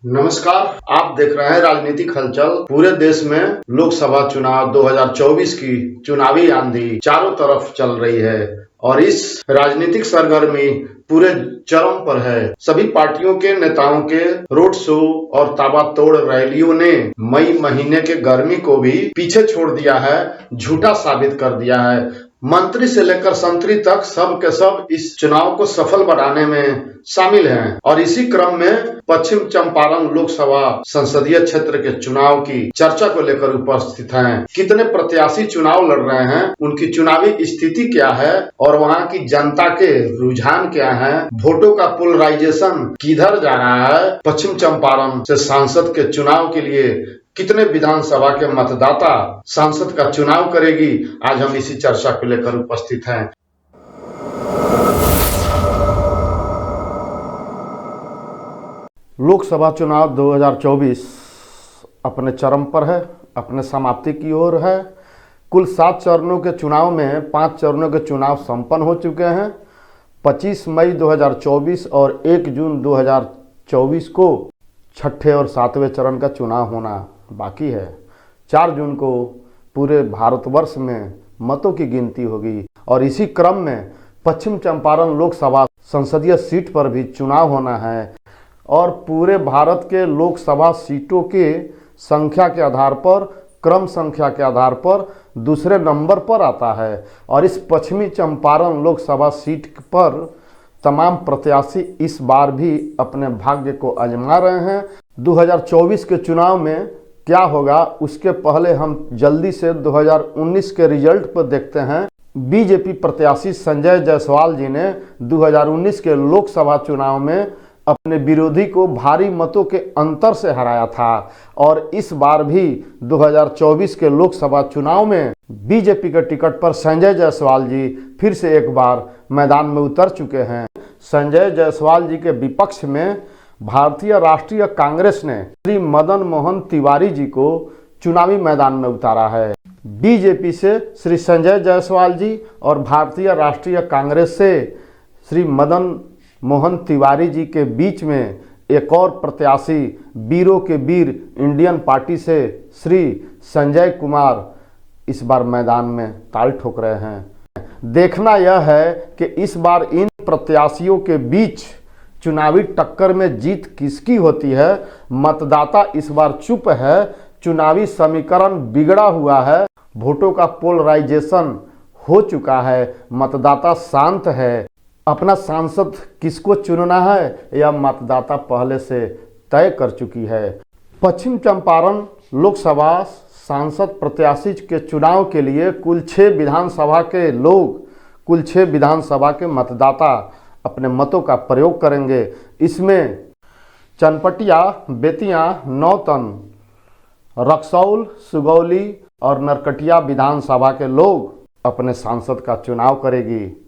नमस्कार, आप देख रहे हैं राजनीतिक हलचल। पूरे देश में लोकसभा चुनाव 2024 की चुनावी आंधी चारों तरफ चल रही है और इस राजनीतिक सरगर्मी पूरे चरम पर है। सभी पार्टियों के नेताओं के रोड शो और ताबड़तोड़ रैलियों ने मई महीने के गर्मी को भी पीछे छोड़ दिया है, झूठा साबित कर दिया है। मंत्री से लेकर संतरी तक सब के सब इस चुनाव को सफल बनाने में शामिल हैं और इसी क्रम में पश्चिम चंपारण लोकसभा संसदीय क्षेत्र के चुनाव की चर्चा को लेकर उपस्थित हैं। कितने प्रत्याशी चुनाव लड़ रहे हैं, उनकी चुनावी स्थिति क्या है और वहां की जनता के रुझान क्या है, वोटों का पोलराइजेशन किधर जा रहा है, पश्चिम चंपारण से सांसद के चुनाव के लिए कितने विधानसभा के मतदाता सांसद का चुनाव करेगी, आज हम इसी चर्चा को लेकर उपस्थित हैं। लोकसभा चुनाव 2024 अपने चरम पर है, अपने समाप्ति की ओर है। कुल 7 चरणों के चुनाव में 5 चरणों के चुनाव संपन्न हो चुके हैं। 25 मई 2024 और 1 जून 2024 को छठे और 7वें चरण का चुनाव होना बाकी है। 4 जून को पूरे भारतवर्ष में मतों की गिनती होगी और इसी क्रम में पश्चिम चंपारण लोकसभा संसदीय सीट पर भी चुनाव होना है और पूरे भारत के लोकसभा सीटों के संख्या के आधार पर, क्रम संख्या के आधार पर दूसरे नंबर पर आता है और इस पश्चिमी चंपारण लोकसभा सीट पर तमाम प्रत्याशी इस बार भी अपने भाग्य को आजमा रहे हैं। 2024 के चुनाव में क्या होगा उसके पहले हम जल्दी से 2019 के रिजल्ट पर देखते हैं। बीजेपी प्रत्याशी संजय जायसवाल जी ने 2019 के लोकसभा चुनाव में अपने विरोधी को भारी मतों के अंतर से हराया था और इस बार भी 2024 के लोकसभा चुनाव में बीजेपी के टिकट पर संजय जायसवाल जी फिर से एक बार मैदान में उतर चुके हैं। संजय जायसवाल जी के विपक्ष में भारतीय राष्ट्रीय कांग्रेस ने श्री मदन मोहन तिवारी जी को चुनावी मैदान में उतारा है। बीजेपी से श्री संजय जायसवाल जी और भारतीय राष्ट्रीय कांग्रेस से श्री मदन मोहन तिवारी जी के बीच में एक और प्रत्याशी वीरों के वीर इंडियन पार्टी से श्री संजय कुमार इस बार मैदान में ताल ठोक रहे हैं। देखना यह है कि इस बार इन प्रत्याशियों के बीच चुनावी टक्कर में जीत किसकी होती है। मतदाता इस बार चुप है, चुनावी समीकरण बिगड़ा हुआ है, वोटों का पोलराइजेशन हो चुका है, मतदाता शांत है। अपना सांसद किसको चुनना है यह मतदाता पहले से तय कर चुकी है। पश्चिम चंपारण लोकसभा सांसद प्रत्याशी के चुनाव के लिए कुल 6 विधानसभा के मतदाता अपने मतों का प्रयोग करेंगे। इसमें चनपटिया, बेतिया, नौतन, रक्सौल, सुगौली और नरकटिया विधानसभा के लोग अपने सांसद का चुनाव करेगी।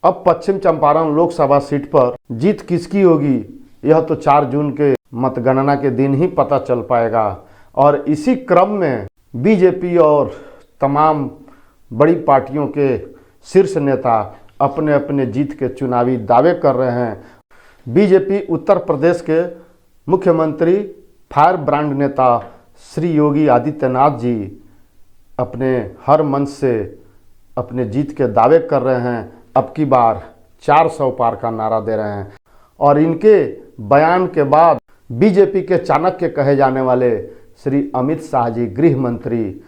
अब पश्चिम चंपारण लोकसभा सीट पर जीत किसकी होगी यह तो 4 जून के मतगणना के दिन ही पता चल पाएगा और इसी क्रम में बीजेपी और तमाम बड़ी पार्टियों के शीर्ष नेता अपने अपने जीत के चुनावी दावे कर रहे हैं। बीजेपी उत्तर प्रदेश के मुख्यमंत्री फायर ब्रांड नेता श्री योगी आदित्यनाथ जी अपने हर मंच से अपने जीत के दावे कर रहे हैं। अब की बार 400 पार का नारा दे रहे हैं और इनके बयान के बाद बीजेपी के चाणक्य कहे जाने वाले श्री अमित शाह जी गृह मंत्री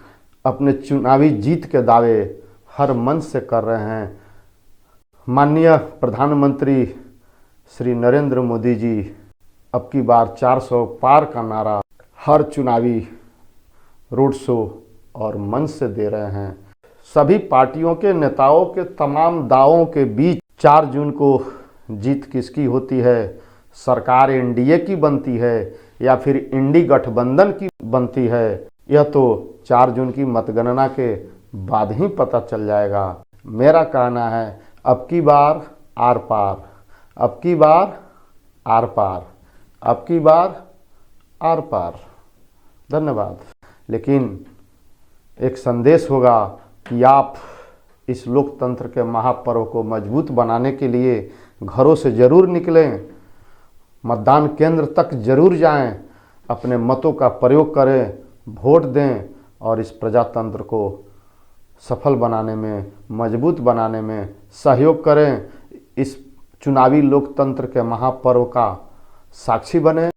अपने चुनावी जीत के दावे हर मंच से कर रहे हैं। माननीय प्रधानमंत्री श्री नरेंद्र मोदी जी अब की बार 400 पार का नारा हर चुनावी रोड शो और मंच से दे रहे हैं। सभी पार्टियों के नेताओं के तमाम दावों के बीच 4 जून को जीत किसकी होती है, सरकार एनडीए की बनती है या फिर इंडी गठबंधन की बनती है, यह तो 4 जून की मतगणना के बाद ही पता चल जाएगा। मेरा कहना है अब की बार आर पार, अब की बार आर पार, अब की बार आर पार। धन्यवाद। लेकिन एक संदेश होगा कि आप इस लोकतंत्र के महापर्व को मजबूत बनाने के लिए घरों से जरूर निकलें, मतदान केंद्र तक जरूर जाएं अपने मतों का प्रयोग करें, वोट दें और इस प्रजातंत्र को सफल बनाने में, मजबूत बनाने में सहयोग करें। इस चुनावी लोकतंत्र के महापर्व का साक्षी बने।